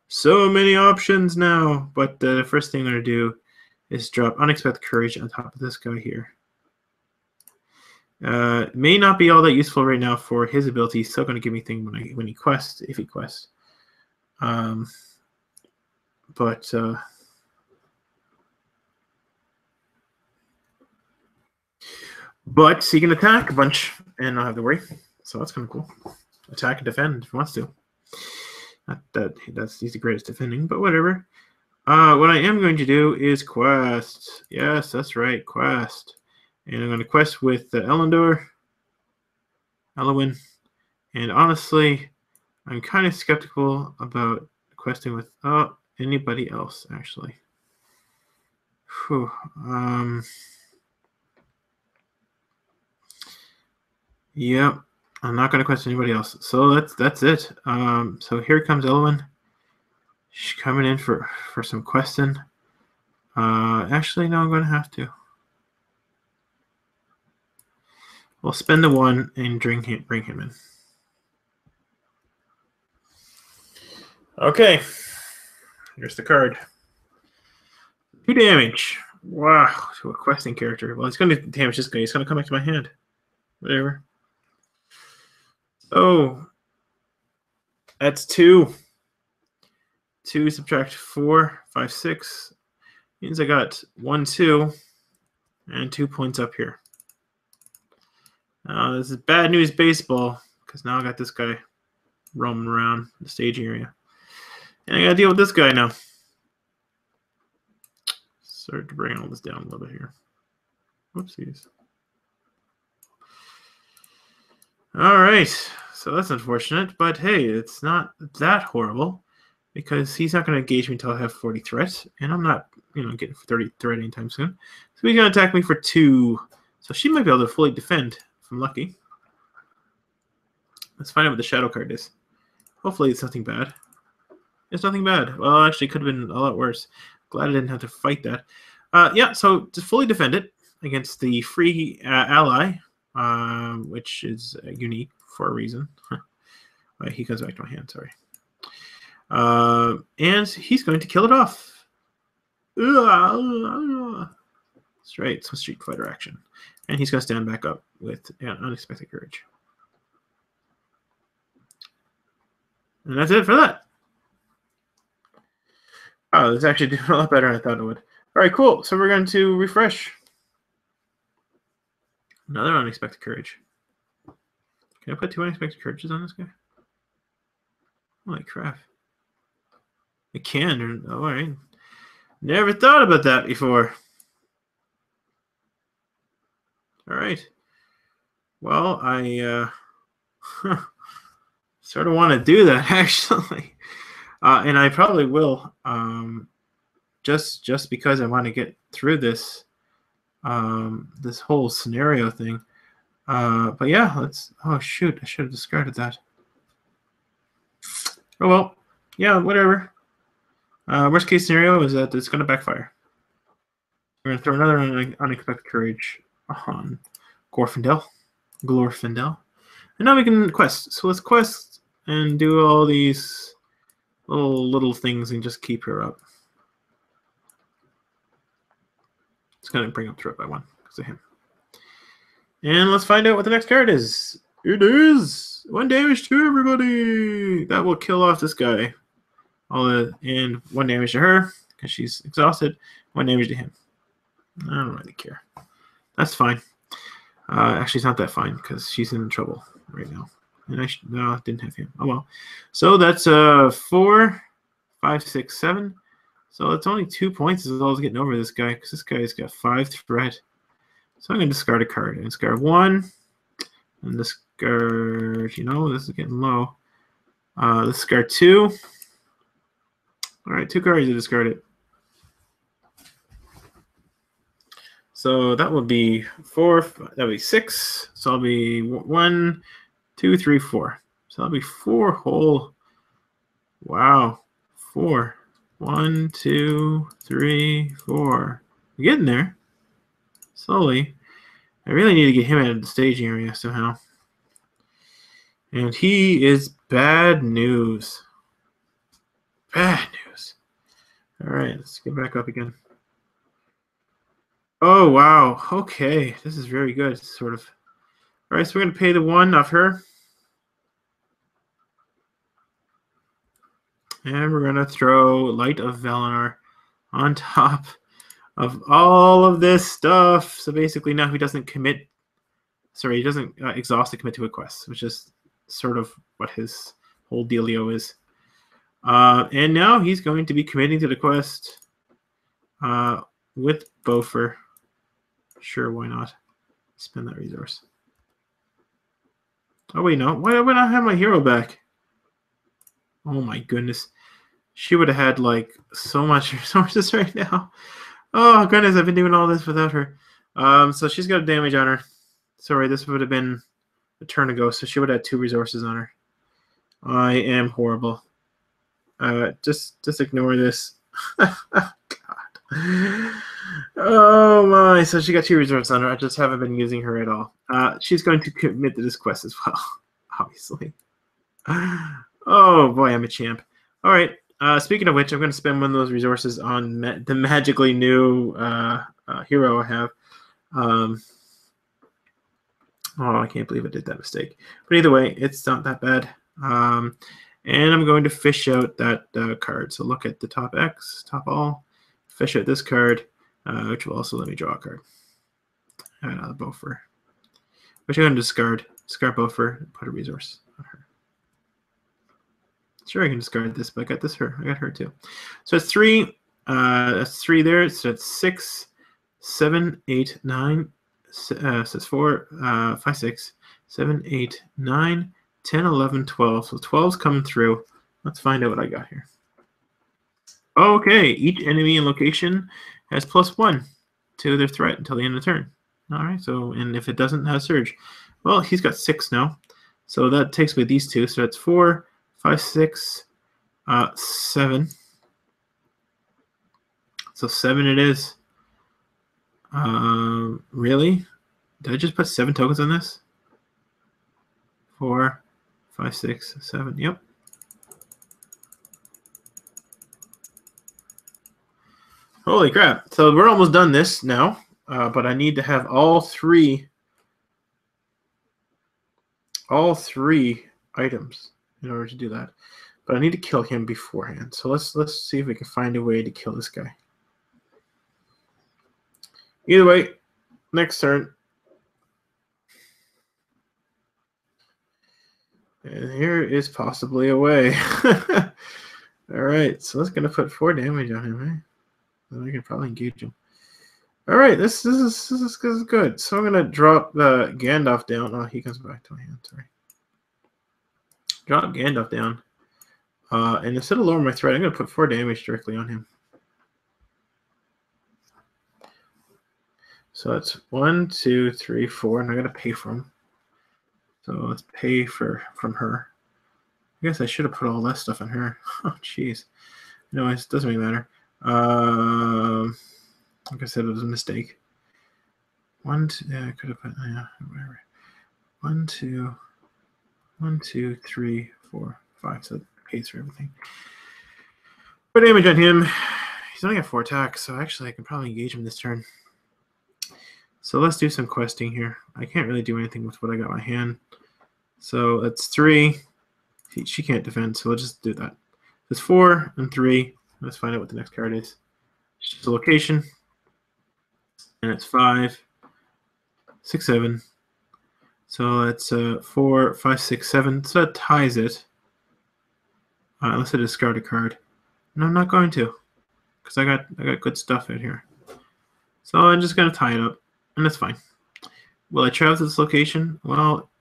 [SPEAKER 1] So many options now. But the first thing I'm going to do is drop Unexpected Courage on top of this guy here. May not be all that useful right now for his ability. He's still going to give me things when he quests, if he quests. But he can attack a bunch and not have to worry. So that's kind of cool. Attack and defend if he wants to. Not that he's the greatest defending, but whatever. What I am going to do is quest. Yes, that's right, quest. And I'm going to quest with Elwyn. And honestly, I'm kind of skeptical about questing with anybody else, actually. Whew. Yep, I'm not going to quest anybody else. So that's it. So here comes Elwyn. She's coming in for some questing. Actually, no, I'm going to have to. We'll spend the 1 and bring him in. Okay. Here's the card. 2 damage. Wow. To a questing character. Well, it's going to damage this guy. He's going to come back to my hand. Whatever. Oh. That's 2. 2 subtract 4, 5, 6. Means I got 1, 2, and 2 points up here. This is bad news baseball, because now I got this guy roaming around the staging area. And I gotta deal with this guy now. Start to bring all this down a little bit here. Whoopsies. Alright, so that's unfortunate, but hey, it's not that horrible, because he's not going to engage me until I have 40 threat, and I'm not, getting 30 threat anytime soon. So he's going to attack me for 2. So she might be able to fully defend if I'm lucky. Let's find out what the shadow card is. Hopefully it's nothing bad. It's nothing bad. Well, actually, it could have been a lot worse. Glad I didn't have to fight that. Yeah, so to fully defend it against the free ally, which is unique for a reason. He comes back to my hand, sorry. And he's going to kill it off. Straight, some Street Fighter action. And he's going to stand back up with unexpected courage. And that's it for that. Oh, this actually did a lot better than I thought it would. All right, cool. So we're going to refresh. Another unexpected courage. Can I put 2 unexpected courages on this guy? Holy crap. I can. All right. Never thought about that before. All right. Well, I sort of want to do that, actually. And I probably will, just because I want to get through this this whole scenario thing. But yeah, let's. Oh shoot! I should have discarded that. Oh well, yeah, whatever. Worst case scenario is that it's going to backfire. We're going to throw another unexpected courage on Glorfindel. And now we can quest. So let's quest and do all these little things and just keep her up. It's going to bring up threat by 1 because of him. And let's find out what the next card is. It is 1 damage to everybody. That will kill off this guy. And 1 damage to her because she's exhausted. 1 damage to him. I don't really care. That's fine. Actually, it's not that fine because she's in trouble right now. And I didn't have him. Oh well. So that's 4, 5, 6, 7. So it's only 2 points as well as getting over this guy because this guy's got 5 threat. So I'm going to discard a card. And discard 1. And discard, this is getting low. Discard 2. All right, 2 cards to discard it. So that would be 4. That would be 6. So I'll be 1, 2, 3, 4. So that'll be 4 whole. Wow, 4. 1, 2, 3, 4. We're getting there. Slowly. I really need to get him out of the staging area somehow. And he is bad news. Bad news. All right, let's get back up again. Oh, wow. Okay, this is very good, sort of. All right, so we're going to pay the 1 off her. And we're going to throw Light of Valinor on top of all of this stuff. So basically now he doesn't commit. Sorry, he doesn't exhaust to commit to a quest, which is sort of what his whole dealio is. And now he's going to be committing to the quest with Beaufort. Sure, why not? Spend that resource. Oh, wait, no. Why would I have my hero back? Oh, my goodness. She would have had, like, so much resources right now. Oh, goodness, I've been doing all this without her. So she's got damage on her. Sorry, this would have been a turn ago, so she would have had 2 resources on her. I am horrible. Just ignore this. God. Oh my! So she got 2 resources on her. I just haven't been using her at all. She's going to commit to this quest as well, obviously. Oh boy, I'm a champ. All right. Speaking of which, I'm going to spend one of those resources on the magically new hero I have. Oh, I can't believe I did that mistake. But either way, it's not that bad. And I'm going to fish out that card. So look at the top X, top all, fish out this card, which will also let me draw a card. Bofer. Which I'm going to discard. Discard Bofer, put a resource on her. Sure, I can discard this, but I got this her. I got her too. So it's 3. That's 3 there. So it's 6, 7, 8, 9. So it's 4, 5, 6, 7, 8, 9, 10, 11, 12. So 12's coming through. Let's find out what I got here. Okay, each enemy and location has +1 to their threat until the end of the turn. All right, so, and if it doesn't have Surge, well, he's got 6 now. So that takes away these 2. So that's 4, 5, 6, 7. So 7 it is. Really? Did I just put 7 tokens on this? 4, 5, 6, 7. Yep. Holy crap. So we're almost done this now, but I need to have all three items in order to do that. But I need to kill him beforehand. So let's see if we can find a way to kill this guy. Either way, next turn. And here is possibly a way. All right, so that's going to put 4 damage on him, eh? Then I can probably engage him. All right, this is good. So I'm going to drop Gandalf down. Oh, he comes back to my hand, sorry. Drop Gandalf down. And instead of lowering my threat, I'm going to put 4 damage directly on him. So that's 1, 2, 3, 4, and I got to pay for him. So let's pay from her. I guess I should have put all that stuff on her. Oh, jeez. Anyways, it doesn't really matter. Like I said, it was a mistake. 1, 2, yeah, I could have put, yeah, whatever. 1, 2, 1, 2, 3, 4, 5. So it pays for everything. Put damage on him. He's only got 4 attacks, so actually I can probably engage him this turn. So let's do some questing here. I can't really do anything with what I got in my hand. So that's 3. She can't defend, so we'll just do that. It's 4 and 3. Let's find out what the next card is. It's a location. And it's 5, 6, 7. So that's 4, 5, 6, 7. So that ties it. Unless I discard a card. No, I'm not going to. Because I got good stuff in here. So I'm just going to tie it up. And that's fine. Will I travel to this location? Well,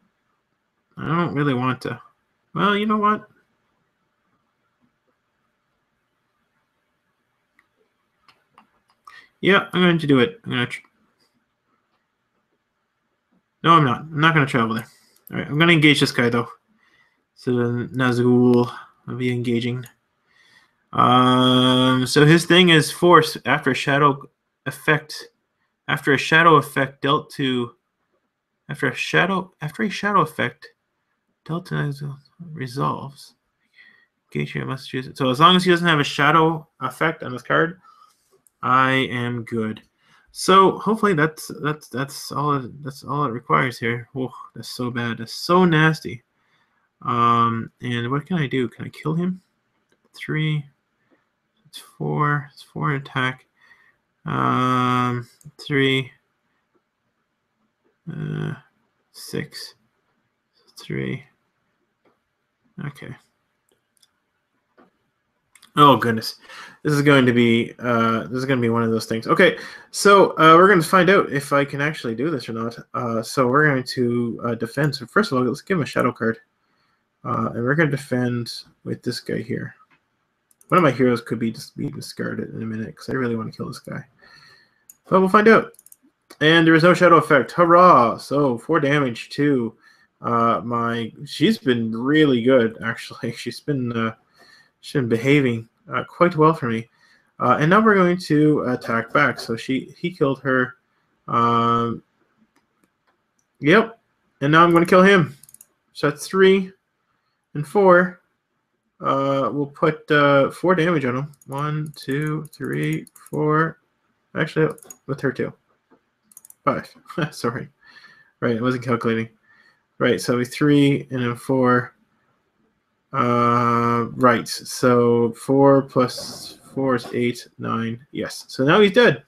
[SPEAKER 1] I don't really want to. Well, you know what? Yeah, I'm going to do it. No, I'm not. I'm not going to travel there. All right, I'm going to engage this guy, though. So then Nazgul will be engaging. So his thing is force after a shadow effect. After a shadow effect dealt to. After a shadow effect dealt to resolves. Engage here, Massachusetts. So as long as he doesn't have a shadow effect on this card, I am good. So hopefully that's all it requires here. Oh, that's so bad. That's so nasty. And what can I do? Can I kill him? 3. It's 4. It's 4 attack. 3. 6. 3. Okay. Oh goodness, this is going to be one of those things. Okay, so we're going to find out if I can actually do this or not. So we're going to defend. So first of all, let's give him a shadow card, and we're going to defend with this guy here. One of my heroes could be discarded in a minute because I really want to kill this guy, but we'll find out. And there is no shadow effect. Hurrah! So 4 damage to she's been really good actually. She's been behaving quite well for me. And now we're going to attack back. So he killed her. Yep. And now I'm going to kill him. So that's 3 and 4. We'll put 4 damage on him. 1, 2, 3, 4. Actually, with her too. 5. Sorry. Right, I wasn't calculating. Right, so 3 and then 4. Right, so 4 plus 4 is 8, 9. Yes, so now he's dead.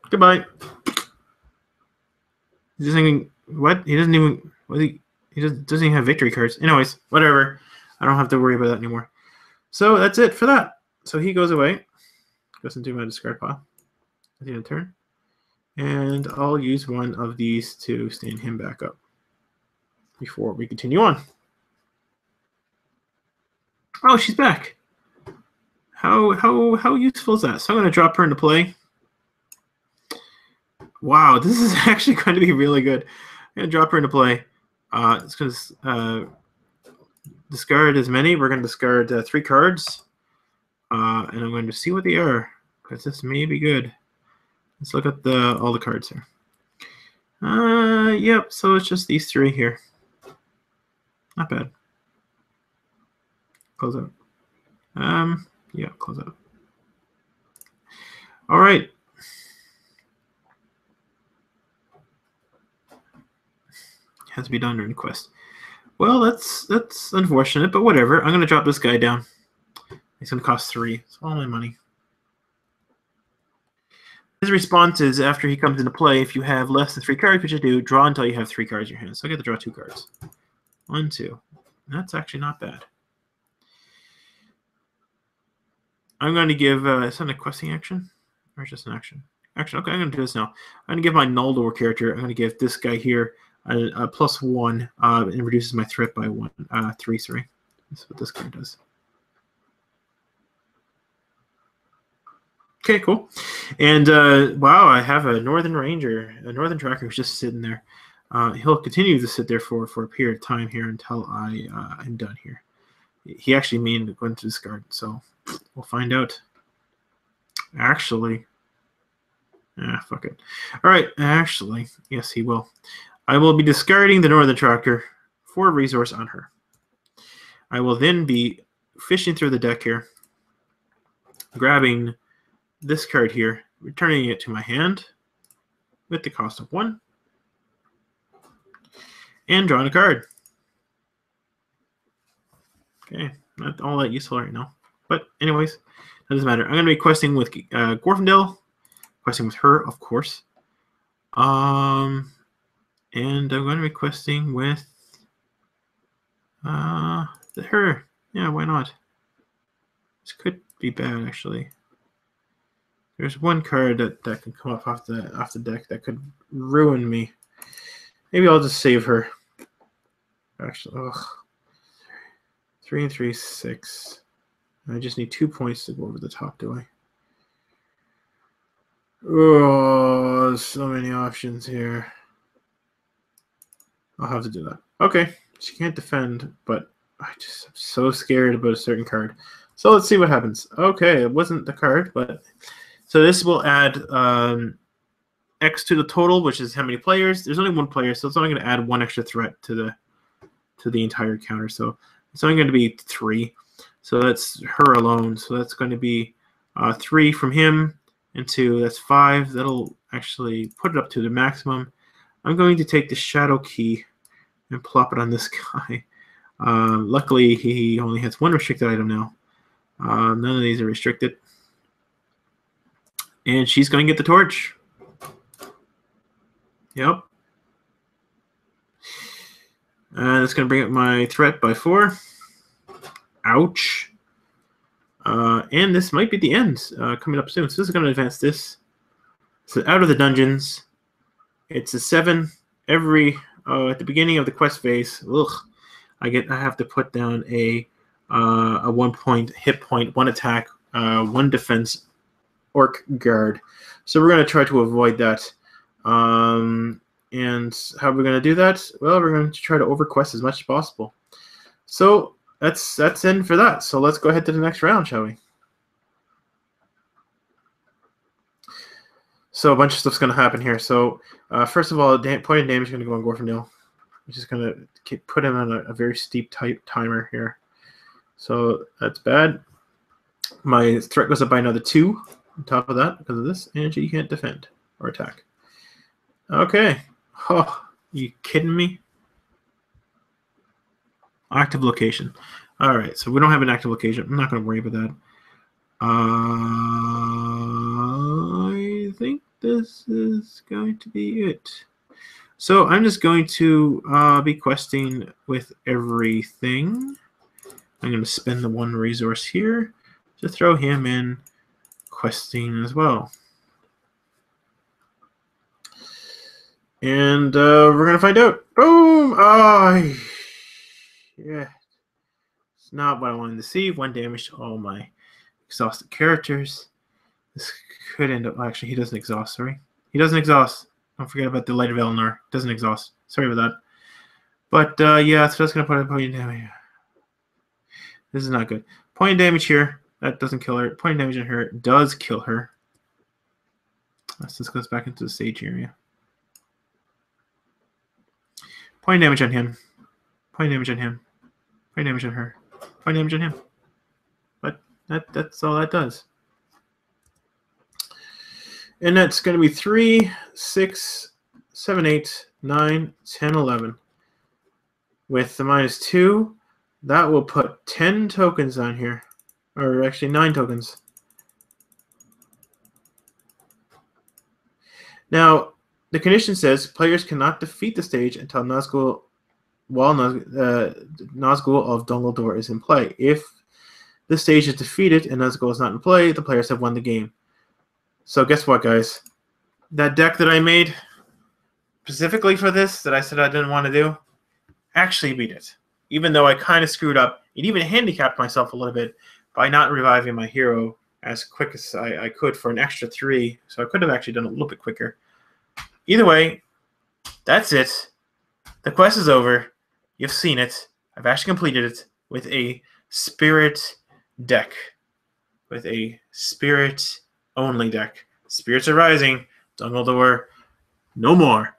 [SPEAKER 1] Goodbye. He's just thinking, what? He doesn't even. What he doesn't even have victory cards. Anyways, whatever. I don't have to worry about that anymore. So that's it for that. So he goes away. Goes into my discard pile at the end of the turn. And I'll use one of these to stand him back up before we continue on. Oh, she's back. How useful is that? So I'm going to drop her into play. Wow, this is actually going to be really good. I'm going to drop her into play. It's going to discard as many. We're going to discard 3 cards. And I'm going to see what they are, because this may be good. Let's look at all the cards here. Yep, so it's just these 3 here. Not bad. Close out. Yeah, close out. All right. Has to be done during the quest. Well, that's unfortunate, but whatever. I'm gonna drop this guy down. It's gonna cost 3. It's all my money. His response is, after he comes into play, if you have less than 3 cards, which you do, draw until you have 3 cards in your hand. So I get to draw 2 cards. 1, 2. That's actually not bad. I'm going to give, is that a questing action? Or just an action? Action, okay, I'm going to do this now. I'm going to give my Guldur character, I'm going to give this guy here a +1, and reduces my threat by 3, sorry. That's what this card does. Okay, cool. And wow, I have a Northern Ranger, a Northern Tracker who's just sitting there. He'll continue to sit there for a period of time here until I'm done here. He actually mean going to discard, so we'll find out. Actually, fuck it. All right, actually, yes, he will. I will be discarding the Northern Tracker for a resource on her. I will then be fishing through the deck here, grabbing this card here, returning it to my hand with the cost of 1, and drawing a card. Okay, not all that useful right now. But anyways, that doesn't matter. I'm going to be questing with Vandeala, questing with her, of course. And I'm going to be questing with her. Yeah, why not? This could be bad, actually. There's one card that can come up off the deck that could ruin me. Maybe I'll just save her. Actually, ugh. 3 and 3, 6. I just need 2 points to go over the top, do I? Oh, so many options here. I'll have to do that. Okay, she can't defend, but I'm so scared about a certain card. So let's see what happens. Okay, it wasn't the card, but so this will add X to the total, which is how many players. There's only 1 player, so it's only going to add 1 extra threat to the entire counter. So it's only going to be 3. So that's her alone. So that's going to be 3 from him and 2. That's 5. That'll actually put it up to the maximum. I'm going to take the Shadow Key and plop it on this guy. Luckily, he only has 1 restricted item now. None of these are restricted. And she's going to get the torch. Yep. And it's going to bring up my threat by 4. Ouch. And this might be the end coming up soon. So this is going to advance this. So out of the dungeons. It's a 7 every at the beginning of the quest phase. Ugh. I have to put down a 1 point hit point, 1 attack, 1 defense orc guard. So we're going to try to avoid that. And how are we going to do that? Well, we're going to try to overquest as much as possible. So that's in for that. So let's go ahead to the next round, shall we? So a bunch of stuff's going to happen here. So first of all, point of damage is going to go on Vandeala. I'm just going to put him on a very steep timer here. So that's bad. My threat goes up by another 2 on top of that because of this, and you can't defend or attack. Okay. Oh, you kidding me? Active location. All right, so we don't have an active location. I'm not going to worry about that. I think this is going to be it. So I'm just going to be questing with everything. I'm going to spend the 1 resource here to throw him in questing as well. And we're going to find out. Boom! Oh, yeah. It's not what I wanted to see. 1 damage to all my exhausted characters. This could end up... Actually, he doesn't exhaust, sorry. He doesn't exhaust. Don't forget about the Light of Eleanor. Doesn't exhaust. Sorry about that. But, yeah, so that's going to put a point damage. This is not good. Point damage here. That doesn't kill her. Point damage on her does kill her. So this goes back into the stage area. Point damage on him. Point damage on him. Point damage on her. Point damage on him. But that's all that does. And that's going to be 3, 6, 7, 8, 9, 10, 11. With the -2, that will put 10 tokens on here. Or actually 9 tokens. Now, the condition says players cannot defeat the stage until Nazgul of Guldur is in play. If the stage is defeated and Nazgul is not in play, the players have won the game. So guess what, guys? That deck that I made specifically for this, that I said I didn't want to do, actually beat it. Even though I kind of screwed up, it even handicapped myself a little bit by not reviving my hero as quick as I could for an extra 3. So I could have actually done it a little bit quicker. Either way, that's it. The quest is over. You've seen it. I've actually completed it with a spirit deck. With a spirit-only deck. Spirits are rising. Guldur, no more.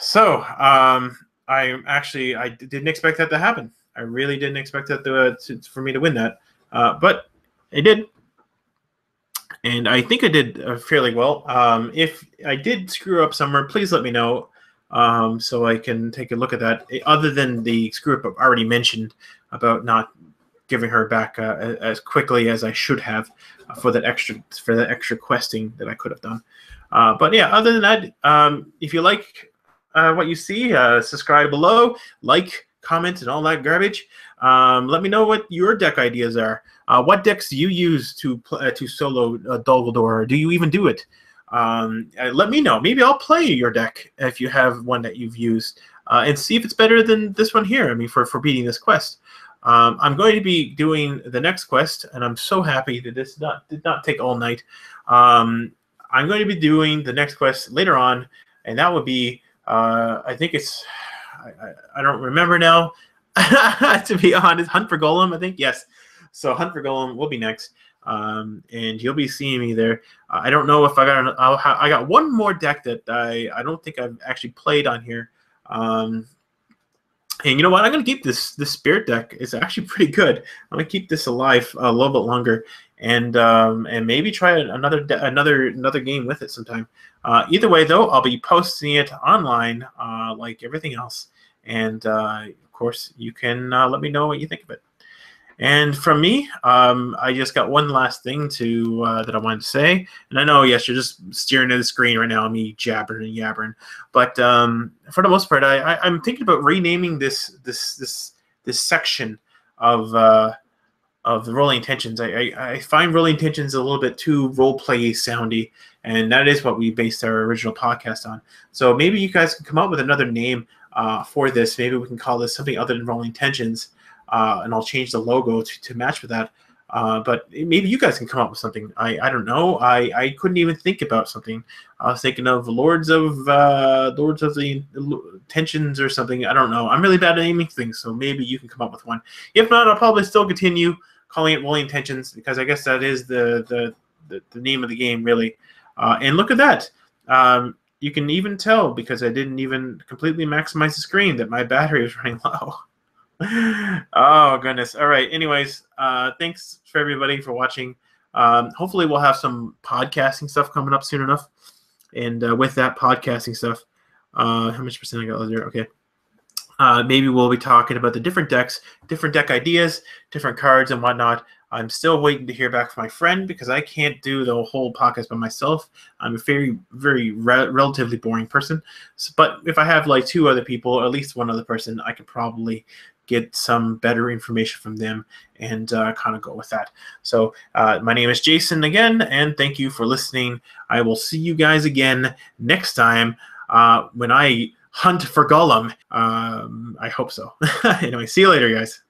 [SPEAKER 1] So, I didn't expect that to happen. I really didn't expect that for me to win that. But I did. And I think I did fairly well. If I did screw up somewhere, please let me know so I can take a look at that. Other than the screw up I've already mentioned about not giving her back as quickly as I should have for that extra questing that I could have done. But yeah, other than that, if you like what you see, subscribe below, like, comment, and all that garbage. Let me know what your deck ideas are. What decks do you use to solo Guldur? Do you even do it? Let me know. Maybe I'll play your deck if you have one that you've used, and see if it's better than this one here. I mean, for beating this quest. I'm going to be doing the next quest, and I'm so happy that this did not take all night. I'm going to be doing the next quest later on, and that would be, I think it's, I don't remember now, to be honest, Hunt for Golem, I think, yes. So Hunt for Golem will be next, and you'll be seeing me there. I don't know if I got one more deck that I don't think I've actually played on here. And you know what? I'm going to keep this spirit deck. It's actually pretty good. I'm going to keep this alive a little bit longer, and maybe try another game with it sometime. Either way, though, I'll be posting it online like everything else. And of course, you can let me know what you think of it. And from me, I just got one last thing that I wanted to say. And I know, yes, you're just staring at the screen right now, me jabbering and yabbering. But for the most part, I'm thinking about renaming this section of the Rolling Intentions. I find Rolling Intentions a little bit too roleplay soundy, and that is what we based our original podcast on. So maybe you guys can come up with another name for this. Maybe we can call this something other than Rolling Tensions. And I'll change the logo to match with that. But maybe you guys can come up with something. I don't know. I couldn't even think about something. I was thinking of Lords of the Tensions or something. I don't know. I'm really bad at naming things, so maybe you can come up with one. If not, I'll probably still continue calling it Rolling Tensions, because I guess that is the name of the game, really. And look at that. you can even tell, because I didn't even completely maximize the screen, that my battery was running low. Oh, goodness. All right. Anyways, thanks for everybody for watching. Hopefully we'll have some podcasting stuff coming up soon enough. And with that podcasting stuff, how much percent I got there? Okay. Maybe we'll be talking about the different decks, different deck ideas, different cards and whatnot. I'm still waiting to hear back from my friend because I can't do the whole podcast by myself. I'm a very relatively boring person. So, but if I have like 2 other people, or at least one other person, I could probably get some better information from them and kind of go with that. So my name is Jason again, and thank you for listening. I will see you guys again next time when I hunt for Gollum. I hope so. Anyway, see you later, guys.